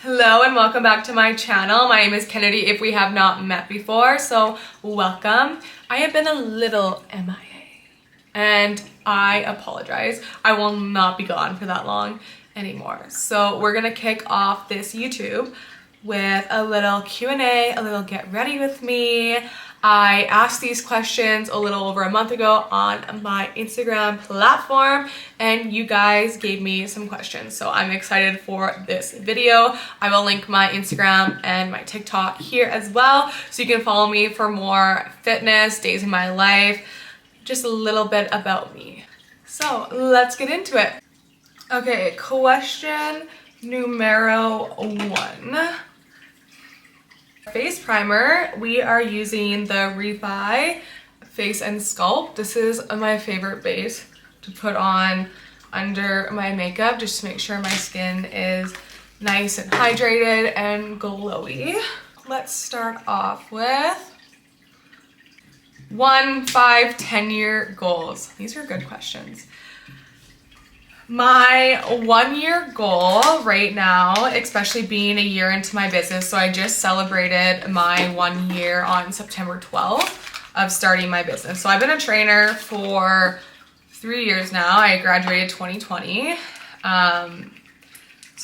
Hello and welcome back to my channel. My name is Kennedy if we have not met before, so welcome. I have been a little MIA and I apologize. I will not be gone for that long anymore. So we're gonna kick off this YouTube with a little Q&A, a little get ready with me. I asked these questions a little over a month ago on my Instagram platform and you guys gave me some questions. So I'm excited for this video. I will link my Instagram and my TikTok here as well. So you can follow me for more fitness, days in my life, just a little bit about me. So let's get into it. Okay, question numero 1. Face primer, we are using the Refi Face and Sculpt. This is my favorite base to put on under my makeup just to make sure my skin is nice and hydrated and glowy. Let's start off with 1, 5, 10-year goals. These are good questions. My 1-year goal right now, especially being a year into my business, so I just celebrated my 1 year on September 12th of starting my business. So I've been a trainer for 3 years now. I graduated 2020. So I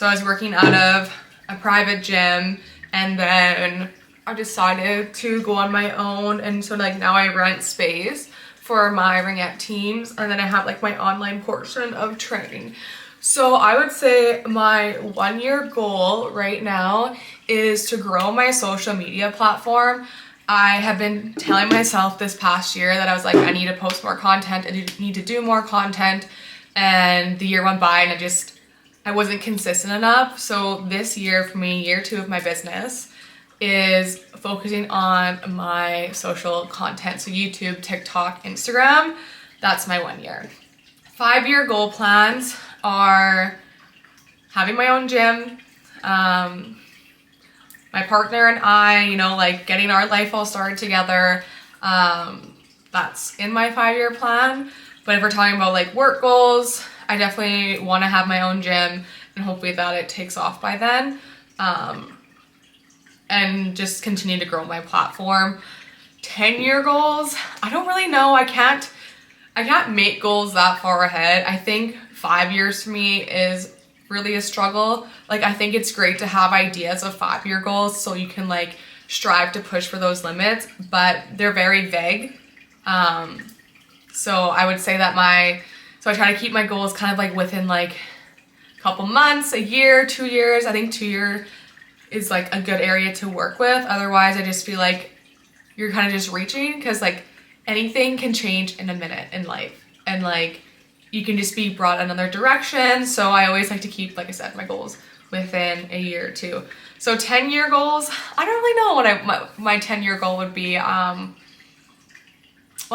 was working out of a private gym and then I decided to go on my own, and so now I rent space for my Ringette teams, and then I have my online portion of training. So I would say my 1-year goal right now is to grow my social media platform. I have been telling myself this past year that I was I need to post more content, I need to do more content, and the year went by and I wasn't consistent enough. So this year for me, year 2 of my business, is focusing on my social content. So YouTube, TikTok, Instagram, that's my 1 year. 5-year goal plans are having my own gym, my partner and I, getting our life all started together. That's in my 5-year plan. But if we're talking about work goals, I definitely want to have my own gym and hopefully that it takes off by then. And just continue to grow my platform. 10-year goals, I don't really know. I can't make goals that far ahead. I think 5 years for me is really a struggle. I think it's great to have ideas of 5-year goals so you can strive to push for those limits, but they're very vague. So I would say that so I try to keep my goals kind of within a couple months, a year, 2 years. I think 2 years is a good area to work with. Otherwise, I just feel you're kind of just reaching, because anything can change in a minute in life, and you can just be brought another direction. So I always like to keep, like I said, my goals within a year or two. So 10-year goals, I don't really know what my 10-year goal would be. We'll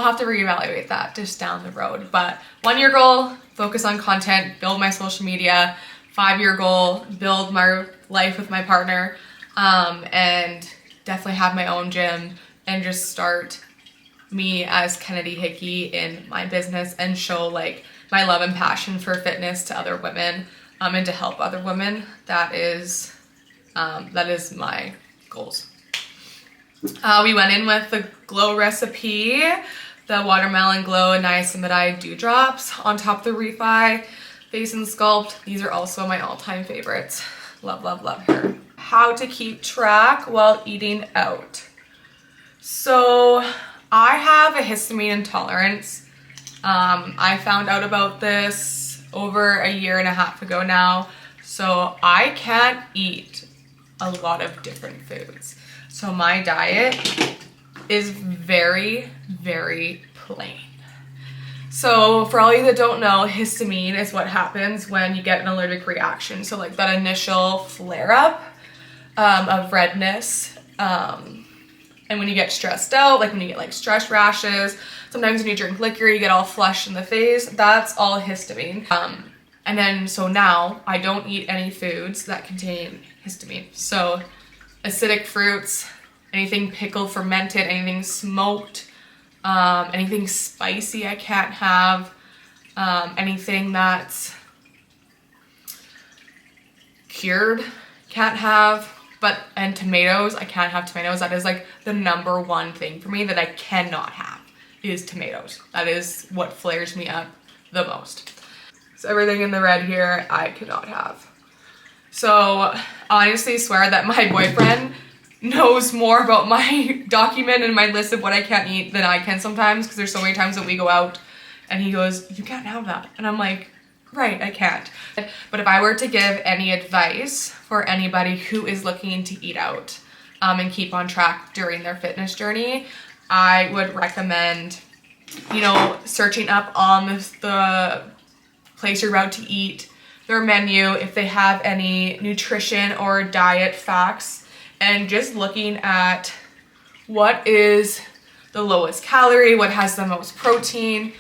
have to reevaluate that just down the road. But 1-year goal, focus on content, build my social media. 5-year goal, build my life with my partner, and definitely have my own gym and just start me as Kennedy Hickey in my business and show my love and passion for fitness to other women, and to help other women. That is my goals. We went in with the Glow recipe, the Watermelon Glow Niacinamide Dew Drops on top of the Refi Face and Sculpt. These are also my all-time favorites. Love, love, love her. How to keep track while eating out. So I have a histamine intolerance. I found out about this over a year and a half ago now. So I can't eat a lot of different foods. So my diet is very, very plain. So for all you that don't know, histamine is what happens when you get an allergic reaction. So that initial flare-up of redness, and when you get stressed out, when you get stress rashes, sometimes when you drink liquor, you get all flushed in the face. That's all histamine. And then, so now I don't eat any foods that contain histamine. So acidic fruits, anything pickled, fermented, anything smoked, anything spicy I can't have, anything that's cured can't have, and tomatoes, I can't have tomatoes. That is like the number one thing for me that I cannot have is tomatoes. That is what flares me up the most. So everything in the red here, I cannot have. So I honestly swear that my boyfriend knows more about my document and my list of what I can't eat than I can sometimes, because there's so many times that we go out and he goes, you can't have that. And I'm like, right, I can't. But if I were to give any advice for anybody who is looking to eat out and keep on track during their fitness journey, I would recommend, you know, searching up on the place you're about to eat, their menu, if they have any nutrition or diet facts, and just looking at what is the lowest calorie, what has the most protein,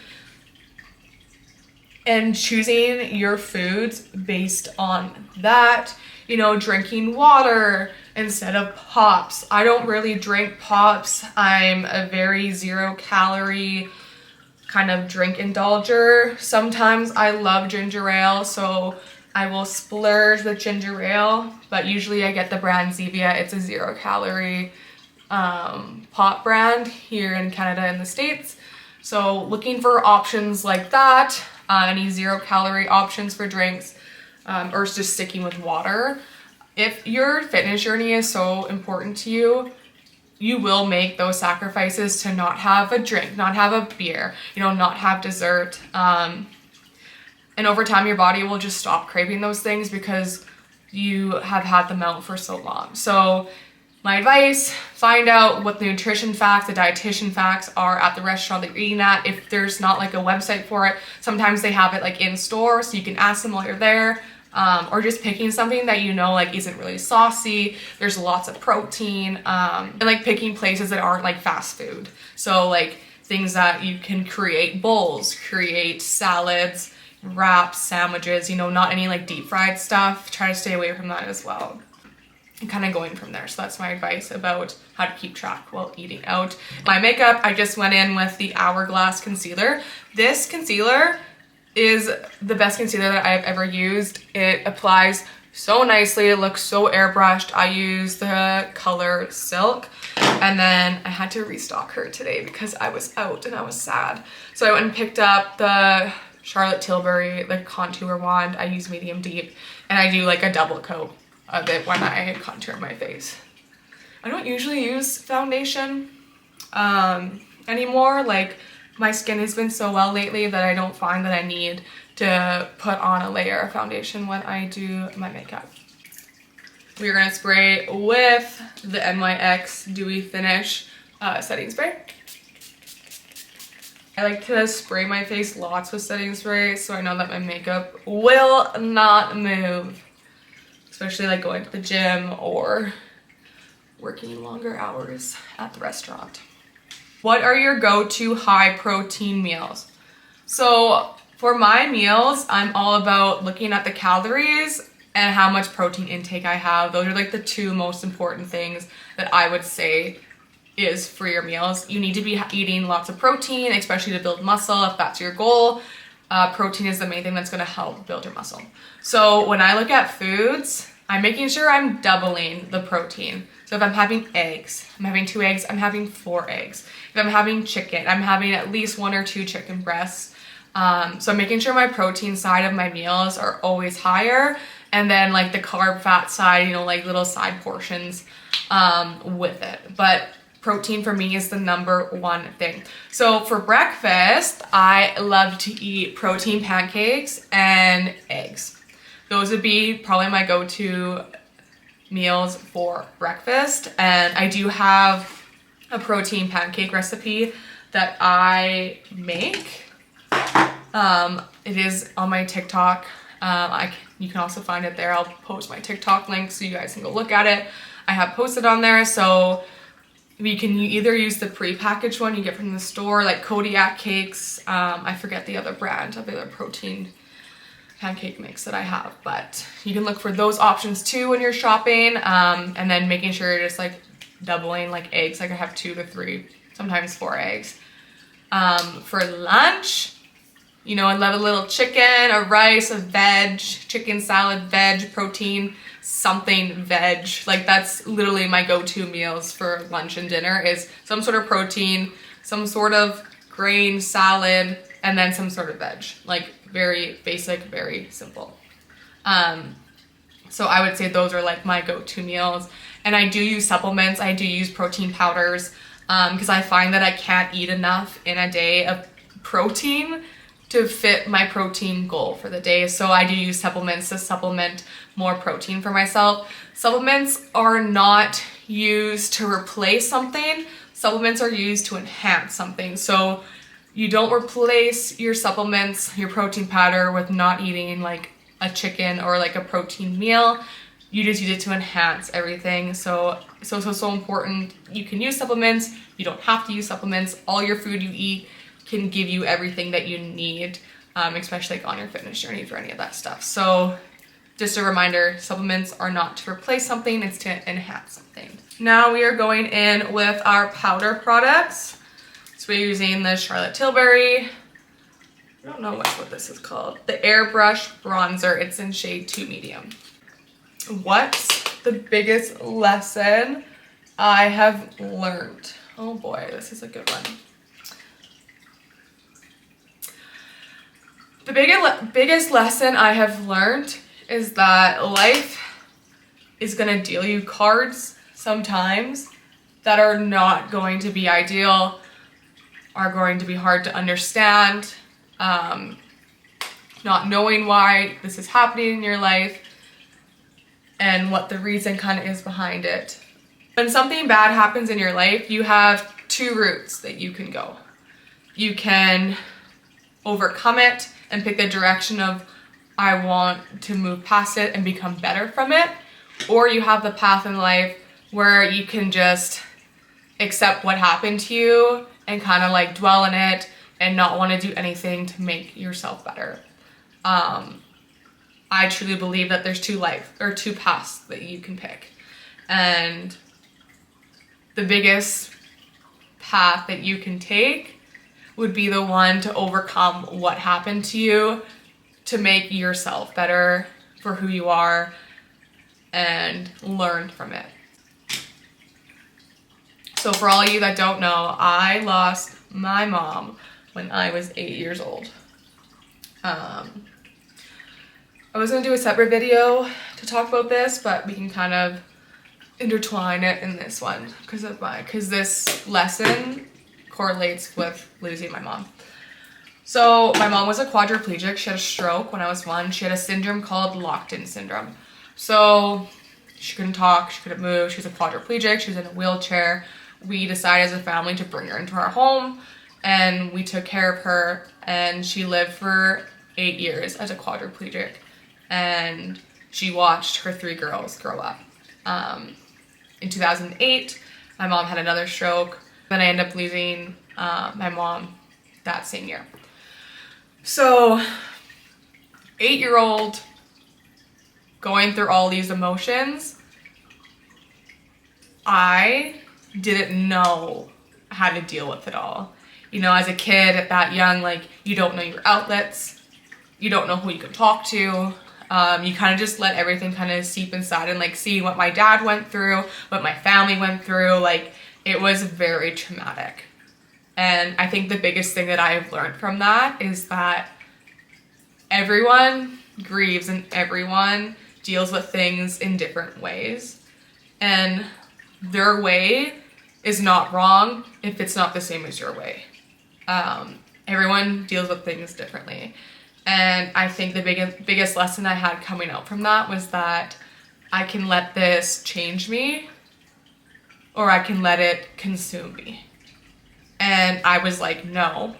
and choosing your foods based on that. You know, drinking water instead of pops. I don't really drink pops. I'm a very 0 calorie kind of drink indulger. Sometimes I love ginger ale, so I will splurge with ginger ale, but usually I get the brand Zevia. It's a 0 calorie pop brand here in Canada and the States. So looking for options like that, any 0 calorie options for drinks, or just sticking with water. If your fitness journey is so important to you, you will make those sacrifices to not have a drink, not have a beer, you know, not have dessert. And over time, your body will just stop craving those things because you have had them out for so long. So my advice, find out what the nutrition facts, the dietitian facts are at the restaurant that you're eating at. If there's not like a website for it, sometimes they have it like in store, so you can ask them while you're there. Or just picking something that you know like isn't really saucy, there's lots of protein, and like picking places that aren't like fast food. So like things that you can create bowls, create salads, wraps, sandwiches, you know, not any like deep fried stuff. Try to stay away from that as well. And kind of going from there. So that's my advice about how to keep track while eating out. My makeup, I just went in with the Hourglass concealer. This concealer is the best concealer that I've ever used. It applies so nicely. It looks so airbrushed. I use the color Silk, and then I had to restock her today because I was out and I was sad. So I went and picked up the Charlotte Tilbury, the contour wand. I use medium deep, and I do like a double coat of it when I contour my face. I don't usually use foundation anymore. Like, my skin has been so well lately that I don't find that I need to put on a layer of foundation when I do my makeup. We're gonna spray with the NYX Dewy Finish setting spray. I like to spray my face lots with setting spray so I know that my makeup will not move. Especially like going to the gym or working longer hours at the restaurant. What are your go-to high protein meals? So for my meals, I'm all about looking at the calories and how much protein intake I have. Those are like the two most important things that I would say is for your meals. You need to be eating lots of protein, especially to build muscle if that's your goal. Protein is the main thing that's gonna help build your muscle. So when I look at foods, I'm making sure I'm doubling the protein. So if I'm having eggs, I'm having 2 eggs, I'm having 4 eggs. If I'm having chicken, I'm having at least 1 or 2 chicken breasts. So I'm making sure my protein side of my meals are always higher. And then like the carb fat side, you know, like little side portions with it. But protein for me is the number one thing. So for breakfast, I love to eat protein pancakes and eggs. Those would be probably my go-to meals for breakfast. And I do have a protein pancake recipe that I make. It is on my TikTok. You can also find it there. I'll post my TikTok link so you guys can go look at it. I have posted on there, so you can either use the pre-packaged one you get from the store, like Kodiak Cakes. I forget the other brand of the other protein pancake mix that I have, but you can look for those options too when you're shopping. And then making sure you're just like doubling like eggs. Like I have 2 to 3, sometimes 4 eggs. For lunch, You know, I love a little chicken, a rice, a veg, chicken salad, veg, protein, something veg. Like that's literally my go-to meals for lunch and dinner is some sort of protein, some sort of grain salad, and then some sort of veg. Like very basic, very simple. So I would say those are like my go-to meals. And I do use supplements. I do use protein powders because I find that I can't eat enough in a day of protein to fit my protein goal for the day. So I do use supplements to supplement more protein for myself. Supplements are not used to replace something. Supplements are used to enhance something. So you don't replace your supplements, your protein powder with not eating like a chicken or like a protein meal. You just use it to enhance everything. So important. You can use supplements. You don't have to use supplements. All your food you eat can give you everything that you need, especially like on your fitness journey for any of that stuff. So just a reminder, supplements are not to replace something, it's to enhance something. Now we are going in with our powder products. So we're using the Charlotte Tilbury, I don't know what this is called, the Airbrush Bronzer. It's in shade 2 medium. What's the biggest lesson I have learned? Oh boy, this is a good one. The biggest lesson I have learned is that life is gonna deal you cards sometimes that are not going to be ideal, are going to be hard to understand, not knowing why this is happening in your life and what the reason kind of is behind it. When something bad happens in your life, you have 2 routes that you can go. You can overcome it and pick the direction of I want to move past it and become better from it, or you have the path in life where you can just accept what happened to you and kind of like dwell in it and not want to do anything to make yourself better. I truly believe that there's 2 paths that you can pick, and the biggest path that you can take would be the one to overcome what happened to you to make yourself better for who you are and learn from it. So for all of you that don't know, I lost my mom when I was 8 years old. I was gonna do a separate video to talk about this, but we can kind of intertwine it in this one because this lesson correlates with losing my mom. So my mom was a quadriplegic. She had a stroke when I was 1. She had a syndrome called locked-in syndrome. So she couldn't talk, she couldn't move, she was a quadriplegic, she was in a wheelchair. We decided as a family to bring her into our home, and we took care of her, and she lived for 8 years as a quadriplegic, and she watched her 3 girls grow up. In 2008, my mom had another stroke. Then I ended up losing my mom that same year. So 8-year-old going through all these emotions, I didn't know how to deal with it all. You know, as a kid at that young, like, you don't know your outlets, you don't know who you can talk to. You kind of just let everything kind of seep inside, and like seeing what my dad went through, what my family went through, like it was very traumatic. And I think the biggest thing that I have learned from that is that everyone grieves and everyone deals with things in different ways. And their way is not wrong if it's not the same as your way. Everyone deals with things differently. And I think the biggest lesson I had coming out from that was that I can let this change me, or I can let it consume me. And I was like, no,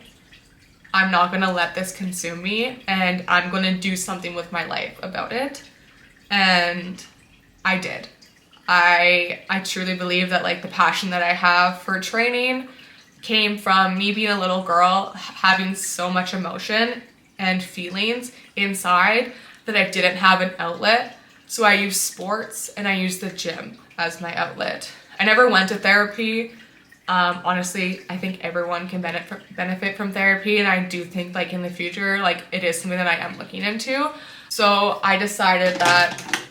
I'm not gonna let this consume me, and I'm gonna do something with my life about it. And I did. I truly believe that like the passion that I have for training came from me being a little girl, having so much emotion and feelings inside that I didn't have an outlet. So I used sports and I used the gym as my outlet. I never went to therapy. Honestly, I think everyone can benefit from therapy, and I do think like in the future, like it is something that I am looking into. So I decided that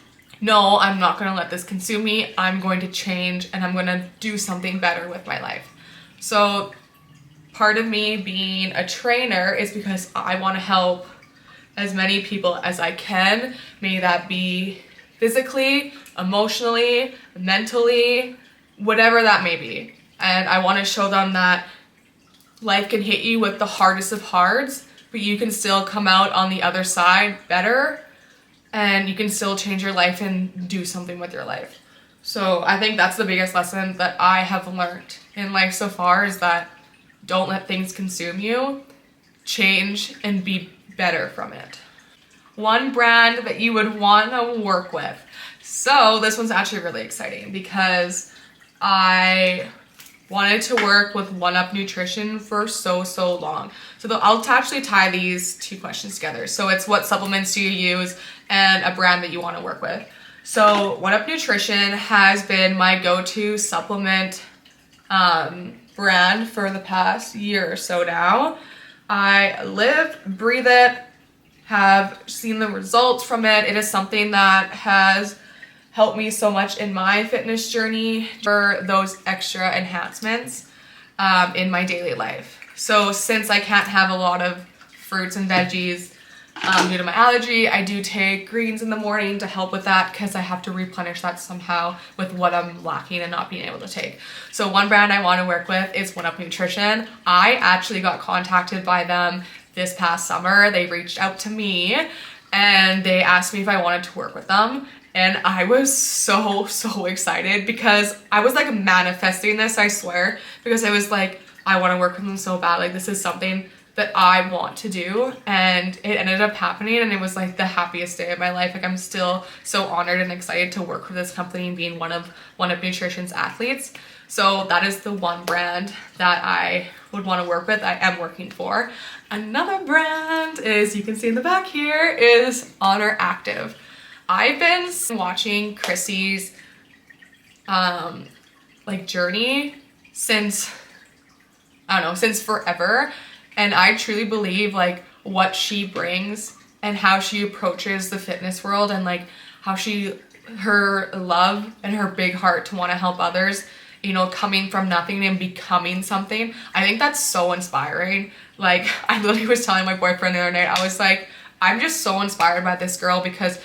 no, I'm not gonna let this consume me. I'm going to change and I'm gonna do something better with my life. So part of me being a trainer is because I want to help as many people as I can, may that be physically, emotionally, mentally, whatever that may be. And I want to show them that life can hit you with the hardest of hards, but you can still come out on the other side better, and you can still change your life and do something with your life. So I think that's the biggest lesson that I have learned in life so far, is that don't let things consume you. Change and be better from it. One brand that you would want to work with. So this one's actually really exciting because I wanted to work with One Up Nutrition for so long. So I'll actually tie these two questions together. So it's what supplements do you use and a brand that you want to work with. So One Up Nutrition has been my go-to supplement brand for the past year or so now. I live, breathe it, have seen the results from it. It is something that has helped me so much in my fitness journey for those extra enhancements in my daily life. So since I can't have a lot of fruits and veggies due to my allergy, I do take greens in the morning to help with that because I have to replenish that somehow with what I'm lacking and not being able to take. So one brand I want to work with is One Up Nutrition. I actually got contacted by them this past summer. They reached out to me and they asked me if I wanted to work with them. And I was so excited because I was like manifesting this, I swear, because I was like, I want to work with them so bad. Like this is something that I want to do, and it ended up happening, and it was like the happiest day of my life. Like I'm still so honored and excited to work for this company and being one of Nutrition's athletes. So that is the one brand that I would want to work with. I am working for. Another brand is, you can see in the back here, is Honor Active. I've been watching Chrissy's like journey since, I don't know, since forever. And I truly believe like what she brings and how she approaches the fitness world, and like how her love and her big heart to want to help others, you know, coming from nothing and becoming something. I think that's so inspiring. Like I literally was telling my boyfriend the other night, I was like, I'm just so inspired by this girl because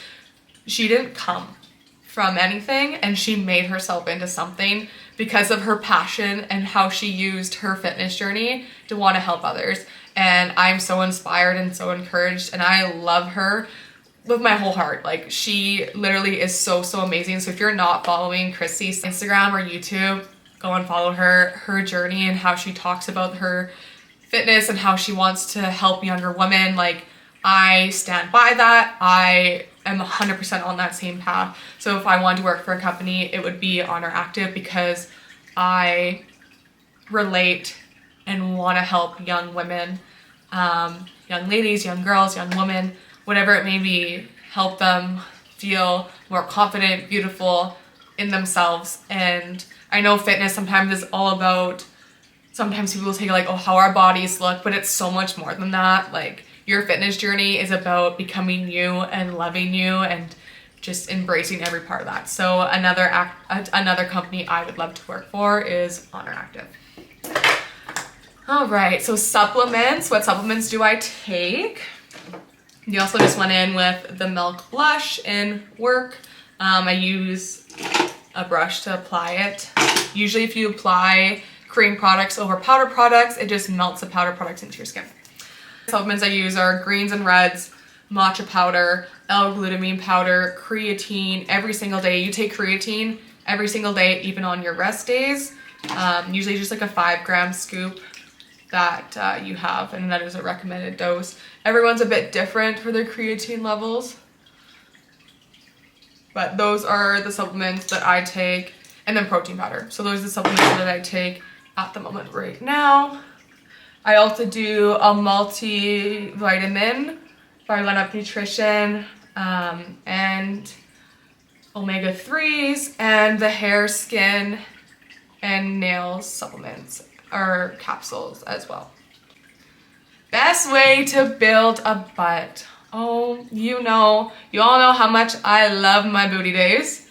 she didn't come from anything and she made herself into something because of her passion and how she used her fitness journey to want to help others. And I'm so inspired and so encouraged, and I love her with my whole heart. Like she literally is so amazing. So if you're not following Chrissy's Instagram or YouTube, go and follow her journey and how she talks about her fitness and how she wants to help younger women. Like I stand by that. I am 100% on that same path. So if I wanted to work for a company, it would be Honor Active because I relate and want to help young women, young ladies, young girls, young women, whatever it may be, help them feel more confident, beautiful in themselves. And I know fitness sometimes is all about, sometimes people take like, oh, how our bodies look, but it's so much more than that. Like your fitness journey is about becoming you and loving you and just embracing every part of that. So another company I would love to work for is Honor Active. All right, so supplements. What supplements do I take? You also just went in with the Milk Blush in work. I use a brush to apply it. Usually if you apply cream products over powder products, it just melts the powder products into your skin. Supplements I use are greens and reds, matcha powder, L-glutamine powder, creatine every single day. You take creatine every single day, even on your rest days. Usually just like a 5-gram scoop that you have, and that is a recommended dose. Everyone's a bit different for their creatine levels, but those are the supplements that I take, and then protein powder. So those are the supplements that I take at the moment right now. I also do a multivitamin by One Up Nutrition, and omega-3s, and the hair, skin, and nail supplements or capsules as well. Best way to build a butt. Oh, you all know how much I love my booty days.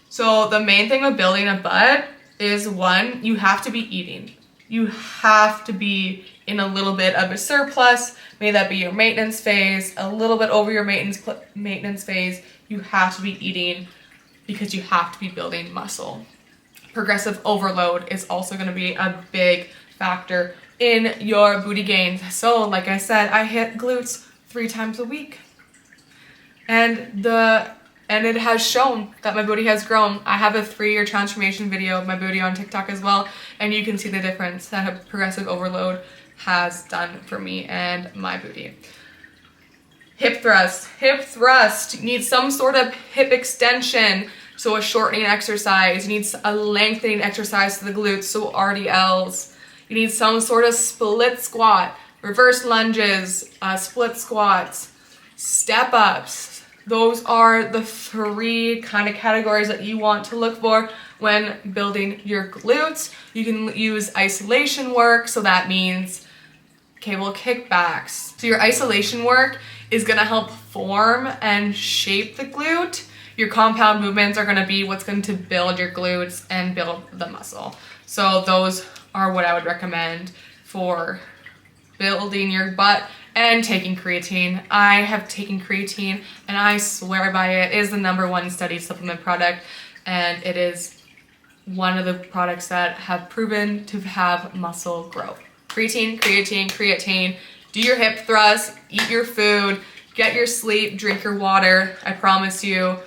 So the main thing with building a butt is, one, you have to be eating. You have to be in a little bit of a surplus. May that be your maintenance phase, a little bit over your maintenance phase. You have to be eating because you have to be building muscle. Progressive overload is also going to be a big factor in your booty gains. So like I said, I hit glutes 3 times a week. And it has shown that my booty has grown. I have a 3-year transformation video of my booty on TikTok as well, and you can see the difference that a progressive overload has done for me and my booty. Hip thrust. Hip thrust. You need some sort of hip extension, so a shortening exercise. You need a lengthening exercise to the glutes, so RDLs. You need some sort of split squat, reverse lunges, split squats, step ups. Those are the 3 kind of categories that you want to look for when building your glutes. You can use isolation work, so that means cable kickbacks. So your isolation work is gonna help form and shape the glute. Your compound movements are gonna be what's going to build your glutes and build the muscle. So those are what I would recommend for building your butt and taking creatine. I have taken creatine and I swear by it. It is the #1 studied supplement product, and it is one of the products that have proven to have muscle growth. Creatine, creatine, creatine. Do your hip thrust, eat your food, get your sleep, drink your water. I promise you,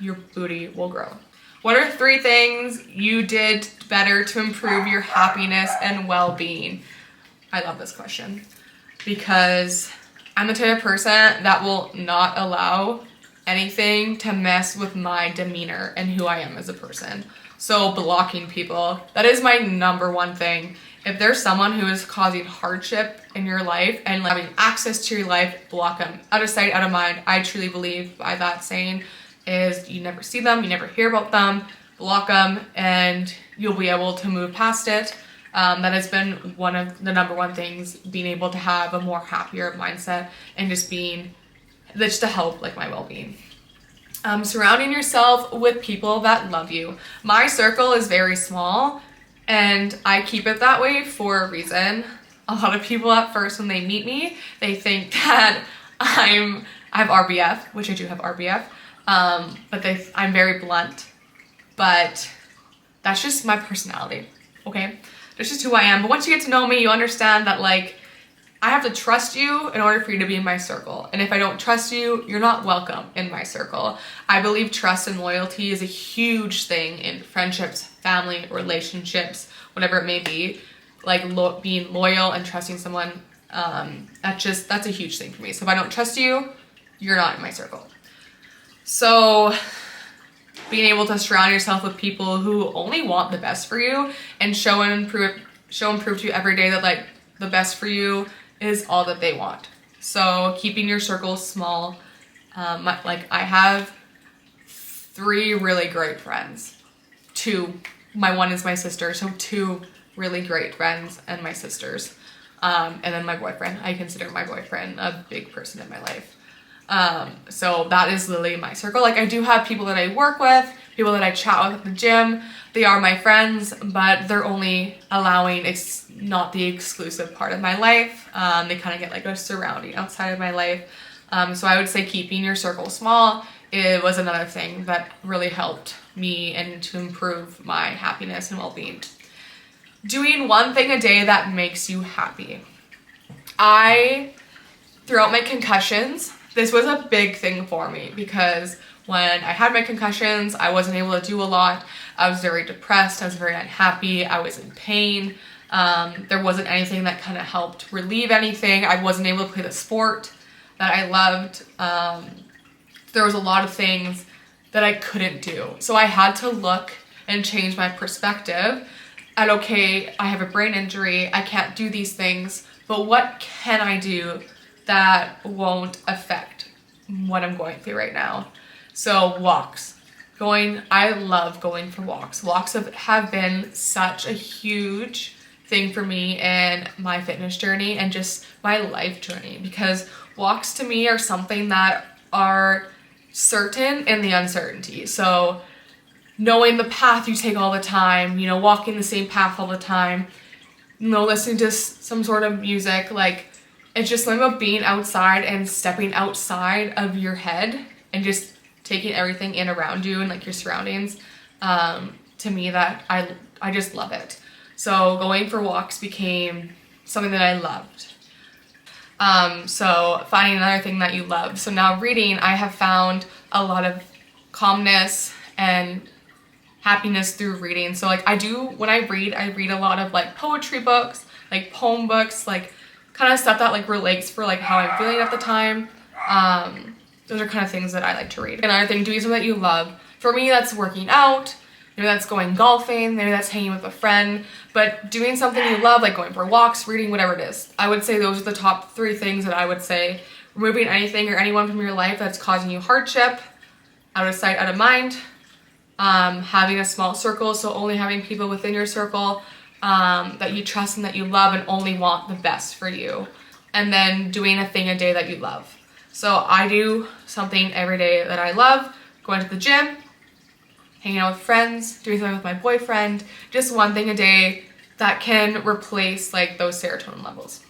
your booty will grow. What are 3 things you did better to improve your happiness and well-being? I love this question because I'm the type of person that will not allow anything to mess with my demeanor and who I am as a person. So blocking people, that is my #1 thing. If there's someone who is causing hardship in your life and having access to your life, block them. Out of sight, out of mind. I truly believe by that saying is you never see them, you never hear about them, block them, and you'll be able to move past it. That has been one of the #1 things, being able to have a more happier mindset and just to help like my well-being. Surrounding yourself with people that love you. My circle is very small and I keep it that way for a reason. A lot of people at first when they meet me, they think that I have RBF, which I do have RBF, but I'm very blunt, but that's just my personality, okay? That's just who I am. But once you get to know me, you understand that like I have to trust you in order for you to be in my circle. And if I don't trust you, you're not welcome in my circle. I believe trust and loyalty is a huge thing in friendships, family, relationships, whatever it may be. Like being loyal and trusting someone, that's a huge thing for me. So if I don't trust you, you're not in my circle. So being able to surround yourself with people who only want the best for you and show and prove to you every day that like the best for you is all that they want. So keeping your circle small. Like I have 3 really great friends. 2, my one is my sister, so 2 really great friends and my sisters. And then my boyfriend. I consider my boyfriend a big person in my life. So that is literally my circle. Like I do have people that I work with, people that I chat with at the gym. They are my friends, but they're only allowing not the exclusive part of my life. They kind of get like a surrounding outside of my life. So I would say keeping your circle small, it was another thing that really helped me and to improve my happiness and well-being. Doing 1 thing a day that makes you happy. Throughout my concussions, this was a big thing for me because when I had my concussions, I wasn't able to do a lot. I was very depressed. I was very unhappy. I was in pain. There wasn't anything that kind of helped relieve anything. I wasn't able to play the sport that I loved. There was a lot of things that I couldn't do. So I had to look and change my perspective at, okay, I have a brain injury. I can't do these things, but what can I do that won't affect what I'm going through right now? So walks. I love going for walks. Walks have been such a huge thing for me in my fitness journey and just my life journey, because walks to me are something that are certain in the uncertainty. So knowing the path you take all the time, you know, walking the same path all the time, you know, listening to some sort of music, like, it's just something about being outside and stepping outside of your head and just taking everything in around you and like your surroundings. To me, that I just love it. So going for walks became something that I loved. So finding another thing that you love. So now reading, I have found a lot of calmness and happiness through reading. So like when I read a lot of like poetry books, like poem books, like kind of stuff that like relates for like how I'm feeling at the time. Those are kind of things that I like to read. Another thing, doing something that you love. For me, that's working out. Maybe that's going golfing. Maybe that's hanging with a friend. But doing something you love, like going for walks, reading, whatever it is. I would say those are the top 3 things that I would say. Removing anything or anyone from your life that's causing you hardship. Out of sight, out of mind. Having a small circle, so only having people within your circle that you trust and that you love and only want the best for you. And then doing a thing a day that you love. So I do something every day that I love, going to the gym, hanging out with friends, doing something with my boyfriend, just one thing a day that can replace like those serotonin levels.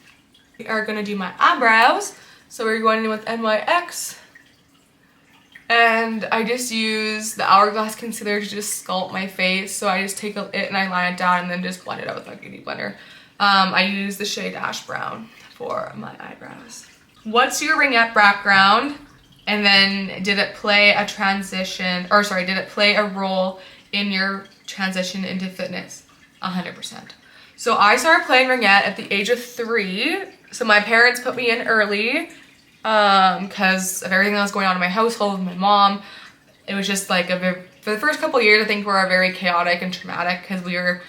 We are gonna do my eyebrows. So we're going in with NYX. And I just use the Hourglass concealer to just sculpt my face. So I just take it and I line it down and then just blend it out with my beauty blender. I use the shade Ash Brown for my eyebrows. What's your ringette background? And then did it play a role in your transition into fitness? 100%. So I started playing ringette at the age of 3. So my parents put me in early because of everything that was going on in my household with my mom. It was just like for the first couple of years, I think were very chaotic and traumatic because we were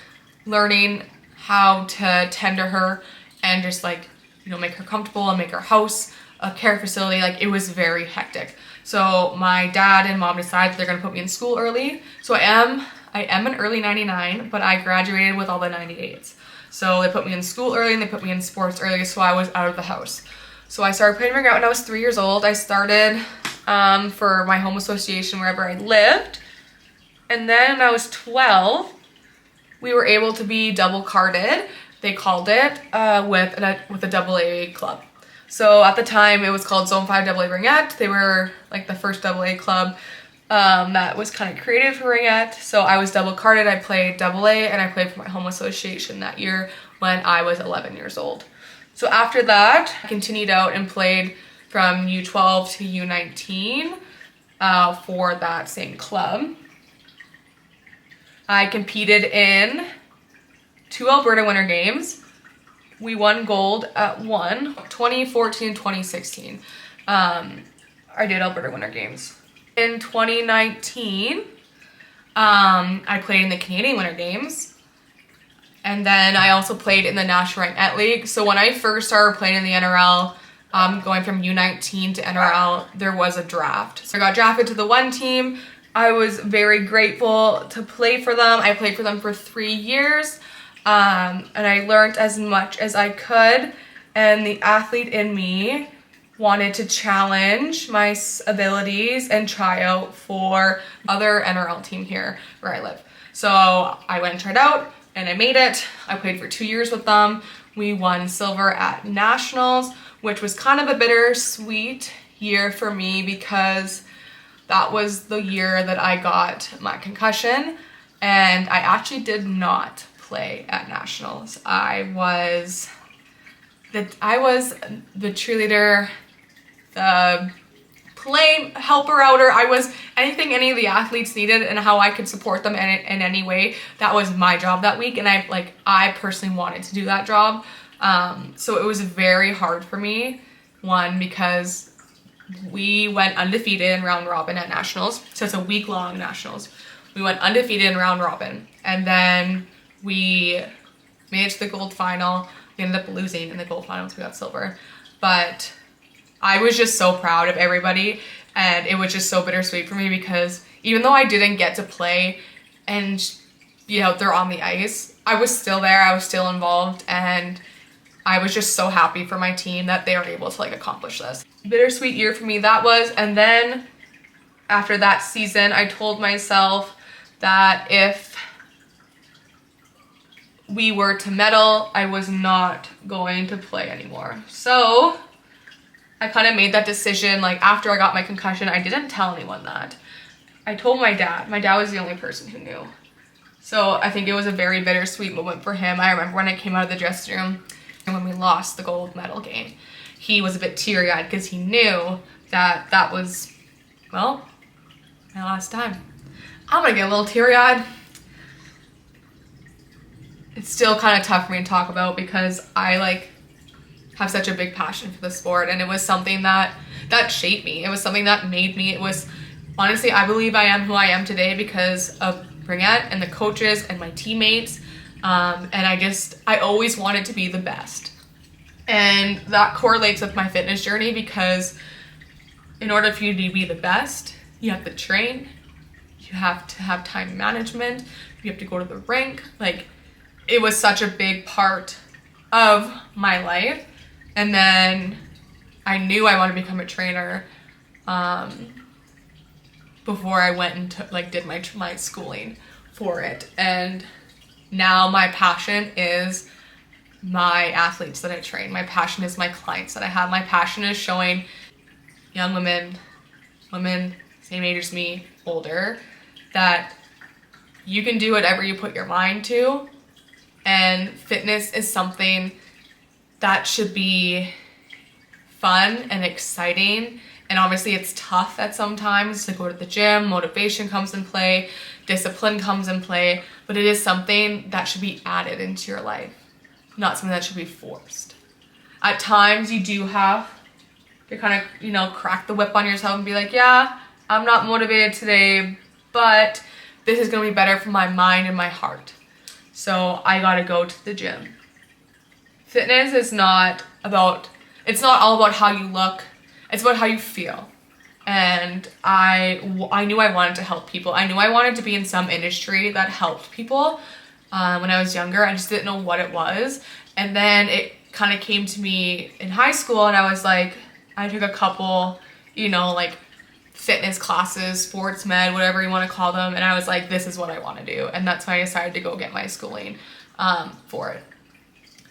learning how to tend to her and just like, you know, make her comfortable and make her house a care facility. Like, it was very hectic. So my dad and mom decided they're gonna put me in school early. So I am an early 99, but I graduated with all the 98s. So they put me in school early and they put me in sports early, so I was out of the house. So I started playing ringette when I was 3 years old. I started for my home association wherever I lived. And then when I was 12, we were able to be double carded, they called it, with a AA club. So at the time it was called Zone 5 AA Ringette. They were like the first AA club that was kind of created for ringette. So I was double carded. I played AA and I played for my home association that year when I was 11 years old. So after that, I continued out and played from U12 to U19 for that same club. I competed in 2 Alberta Winter Games. We won gold at 2014 and 2016. I did Alberta Winter Games. In 2019, I played in the Canadian Winter Games. And then I also played in the National Ringette League. So when I first started playing in the NRL, going from U19 to NRL, there was a draft. So I got drafted to the 1 team. I was very grateful to play for them. I played for them for 3 years. And I learned as much as I could, and the athlete in me wanted to challenge my abilities and try out for other NRL team here where I live. So I went and tried out and I made it. I played for 2 years with them. We won silver at nationals, which was kind of a bittersweet year for me because that was the year that I got my concussion, and I actually did not play at nationals. I was the cheerleader, the play helper outer. I was anything any of the athletes needed and how I could support them in any way. That was my job that week, and I personally wanted to do that job. So it was very hard for me. One, because we went undefeated in round robin at nationals. So it's a week-long nationals. We went undefeated in round robin, and then we made it to the gold final. We ended up losing in the gold finals. We got silver. But I was just so proud of everybody. And it was just so bittersweet for me because even though I didn't get to play and, you know, they're on the ice, I was still there, I was still involved, and I was just so happy for my team that they were able to like accomplish this. Bittersweet year for me that was. And then after that season, I told myself that if we were to medal, I was not going to play anymore. So I kind of made that decision. Like after I got my concussion, I didn't tell anyone that. I told my dad. My dad was the only person who knew. So I think it was a very bittersweet moment for him. I remember when I came out of the dressing room and when we lost the gold medal game, he was a bit teary-eyed because he knew that that was, well, my last time. I'm gonna get a little teary-eyed. It's still kind of tough for me to talk about because I like have such a big passion for the sport, and it was something that shaped me. It was something that made me. It was, honestly, I believe I am who I am today because of Ringette and the coaches and my teammates. And I always wanted to be the best. And that correlates with my fitness journey because in order for you to be the best, you have to train, you have to have time management, you have to go to the rink. Like, it was such a big part of my life. And then I knew I wanted to become a trainer before I went and did my schooling for it. And now my passion is my athletes that I train. My passion is my clients that I have. My passion is showing young women, same age as me, older, that you can do whatever you put your mind to. And fitness is something that should be fun and exciting. And obviously it's tough at some times to go to the gym. Motivation comes in play, discipline comes in play, but it is something that should be added into your life, not something that should be forced. At times you do have to kind of, crack the whip on yourself and be like, yeah, I'm not motivated today, but this is gonna be better for my mind and my heart. So I gotta go to the gym. Fitness is it's not all about how you look, it's about how you feel. And I knew I wanted to help people. I knew I wanted to be in some industry that helped people when I was younger. I just didn't know what it was. And then it kind of came to me in high school, and I was like, I took a couple, fitness classes, sports med, whatever you want to call them. And I was like, this is what I want to do. And that's why I decided to go get my schooling for it.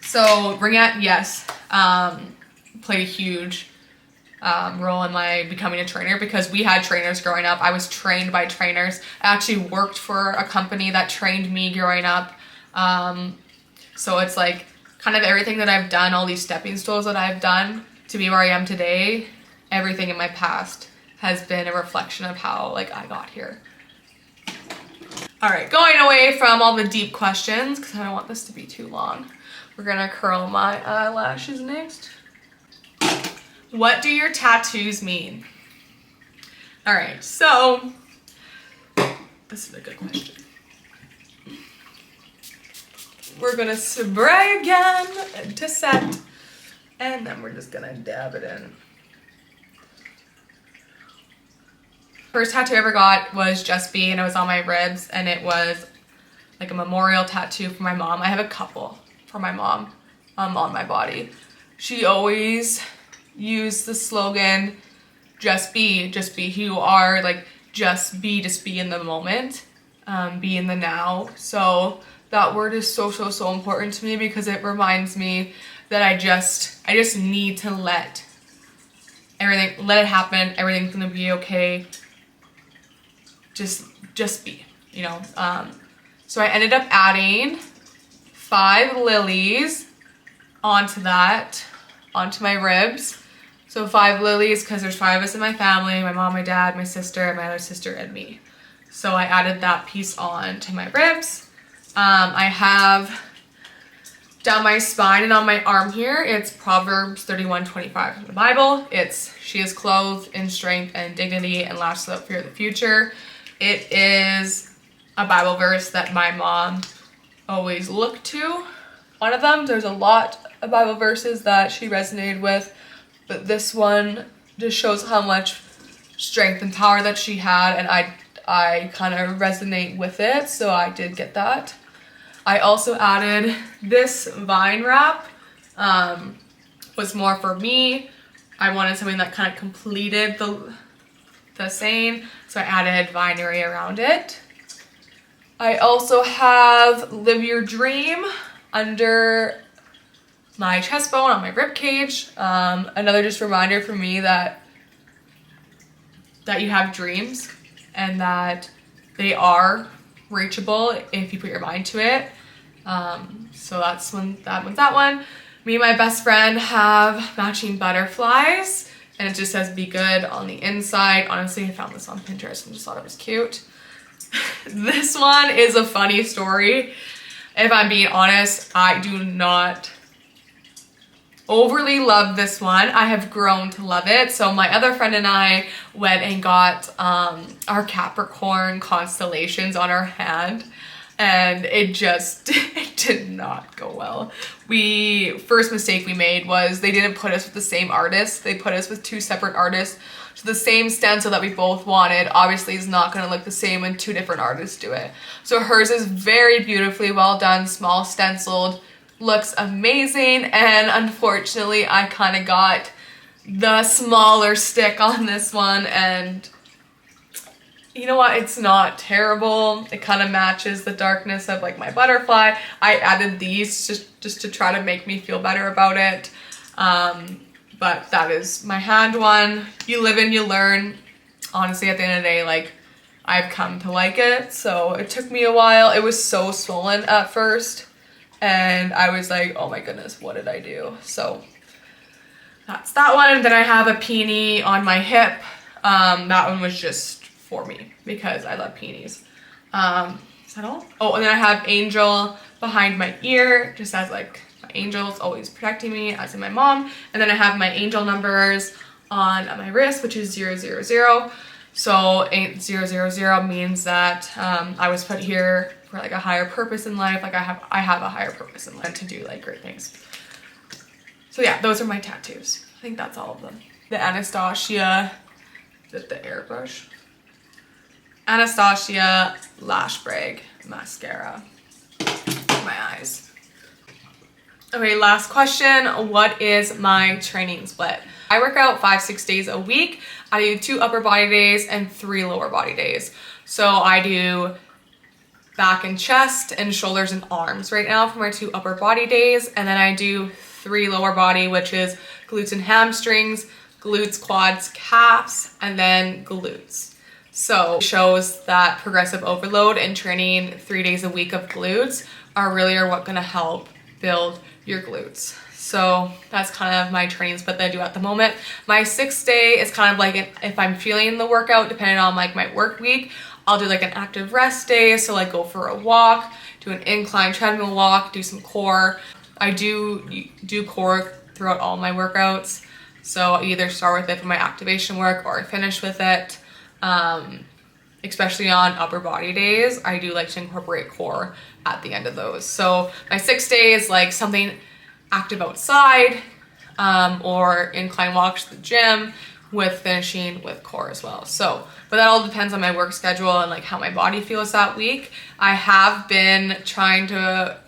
So Ringette, yes, played a huge role in my becoming a trainer because we had trainers growing up. I was trained by trainers. I actually worked for a company that trained me growing up. So it's like kind of everything that I've done, all these stepping stones that I've done to be where I am today, everything in my past has been a reflection of how I got here. All right, going away from all the deep questions because I don't want this to be too long. We're gonna curl my eyelashes next. What do your tattoos mean? All right, so this is a good question. We're gonna spray again to set, and then we're just gonna dab it in. First tattoo I ever got was Just Be, and it was on my ribs, and it was like a memorial tattoo for my mom. I have a couple for my mom on my body. She always used the slogan, just be who you are, just be in the moment, be in the now. So that word is so important to me because it reminds me that I just need to let it happen. Everything's gonna be okay. Just be, So I ended up adding 5 lilies onto my ribs. So 5 lilies because there's 5 of us in my family, my mom, my dad, my sister, my other sister, and me. So I added that piece on to my ribs. I have down my spine and on my arm here, it's Proverbs 31:25 from the Bible. She is clothed in strength and dignity and laughs without fear of the future. It is a Bible verse that my mom always looked to. One of them, there's a lot of Bible verses that she resonated with, but this one just shows how much strength and power that she had, and I kind of resonate with it, so I did get that. I also added this vine wrap, was more for me. I wanted something that kind of completed the saying, so I added vinery around it. I also have Live Your Dream under my chest bone on my rib cage. Another just reminder for me that you have dreams and that they are reachable if you put your mind to it. So that's that one. Me and my best friend have matching butterflies, and it just says be good on the inside. Honestly, I found this on Pinterest and just thought it was cute. This one is a funny story. If I'm being honest, I do not overly love this one. I have grown to love it. So my other friend and I went and got our Capricorn constellations on our hand, and it did not go well. First mistake we made was they didn't put us with the same artist. They put us with two separate artists. So the same stencil that we both wanted obviously is not going to look the same when two different artists do it. So hers is very beautifully well done, small stenciled, looks amazing, and unfortunately I kind of got the smaller stick on this one, and you know what, it's not terrible. It kind of matches the darkness of like my butterfly. I added these just to try to make me feel better about it. But that is my hand one. You live and you learn. Honestly, at the end of the day, like, I've come to like it. So it took me a while. It was so swollen at first, and I was like, oh my goodness, what did I do? So that's that one. And then I have a peony on my hip. That one was just for me because I love peonies. Is that all? Oh, and then I have Angel behind my ear, just as like my angel's always protecting me, as in my mom. And then I have my angel numbers on my wrist, which is 000. So 000 means that I was put here for like a higher purpose in life. Like I have a higher purpose in life to do like great things. So yeah, those are my tattoos. I think that's all of them. The Anastasia, is it the airbrush? Anastasia Lash Brag Mascara. My eyes. Okay, last question. What is my training split? I work out 5-6 days a week. I do 2 upper body days and 3 lower body days. So I do back and chest and shoulders and arms right now for my 2 upper body days. And then I do 3 lower body, which is glutes and hamstrings, glutes, quads, calves, and then glutes. So it shows that progressive overload and training 3 days a week of glutes are what gonna help build your glutes. So that's kind of my training split that I do at the moment. My 6th day is kind of like if I'm feeling the workout, depending on like my work week, I'll do like an active rest day. So like go for a walk, do an incline treadmill walk, do some core. I do core throughout all my workouts. So I either start with it for my activation work or I finish with it. Especially on upper body days, I do like to incorporate core at the end of those. So my 6th day is like something active outside, or incline walks to the gym with finishing with core as well. So, but that all depends on my work schedule and like how my body feels that week. I have been trying to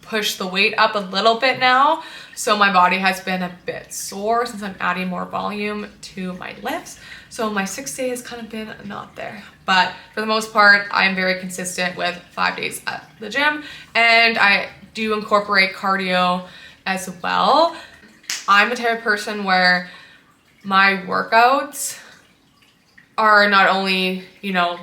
push the weight up a little bit now. So my body has been a bit sore since I'm adding more volume to my lifts. So my 6th day has kind of been not there. But for the most part, I'm very consistent with 5 days at the gym. And I do incorporate cardio as well. I'm the type of person where my workouts are not only, you know,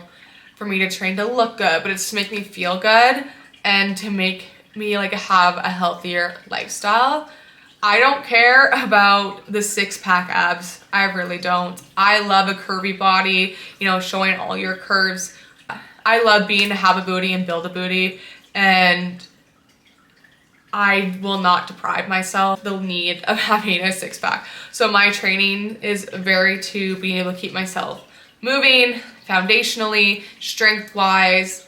for me to train to look good, but it's to make me feel good and to make me like have a healthier lifestyle. I don't care about the 6-pack abs. I really don't. I love a curvy body, you know, showing all your curves. I love being to have a booty and build a booty, and I will not deprive myself the need of having a 6-pack. So my training is very to being able to keep myself moving foundationally, strength-wise,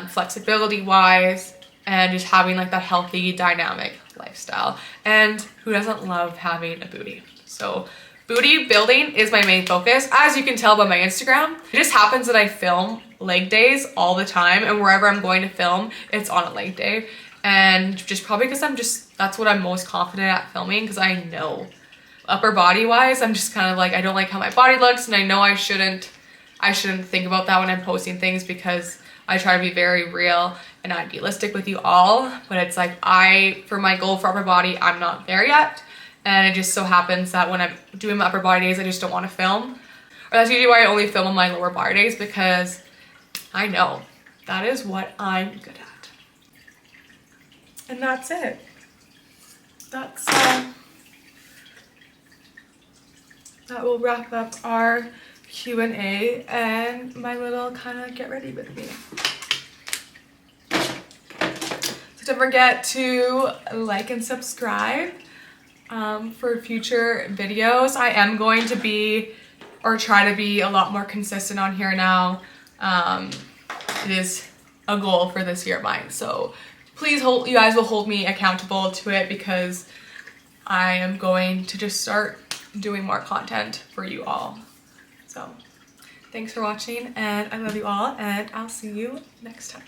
flexibility-wise, and just having like that healthy, dynamic lifestyle. And who doesn't love having a booty? So Booty building is my main focus, as you can tell by my Instagram. It just happens that I film leg days all the time, and wherever I'm going to film, it's on a leg day. And just probably because that's what I'm most confident at filming, because I know upper body wise, I'm just kind of like, I don't like how my body looks, and I know I shouldn't think about that when I'm posting things, because I try to be very real and idealistic with you all. But it's like, for my goal for upper body, I'm not there yet. And it just so happens that when I'm doing my upper body days, I just don't want to film. Or that's usually why I only film on my lower body days, because I know that is what I'm good at. And that's it. That will wrap up our Q&A and my little kind of get ready with me. So don't forget to like and subscribe for future videos. I am going to be, or try to be, a lot more consistent on here now. It is a goal for this year of mine. So please you guys will hold me accountable to it, because I am going to just start doing more content for you all. So thanks for watching, and I love you all, and I'll see you next time.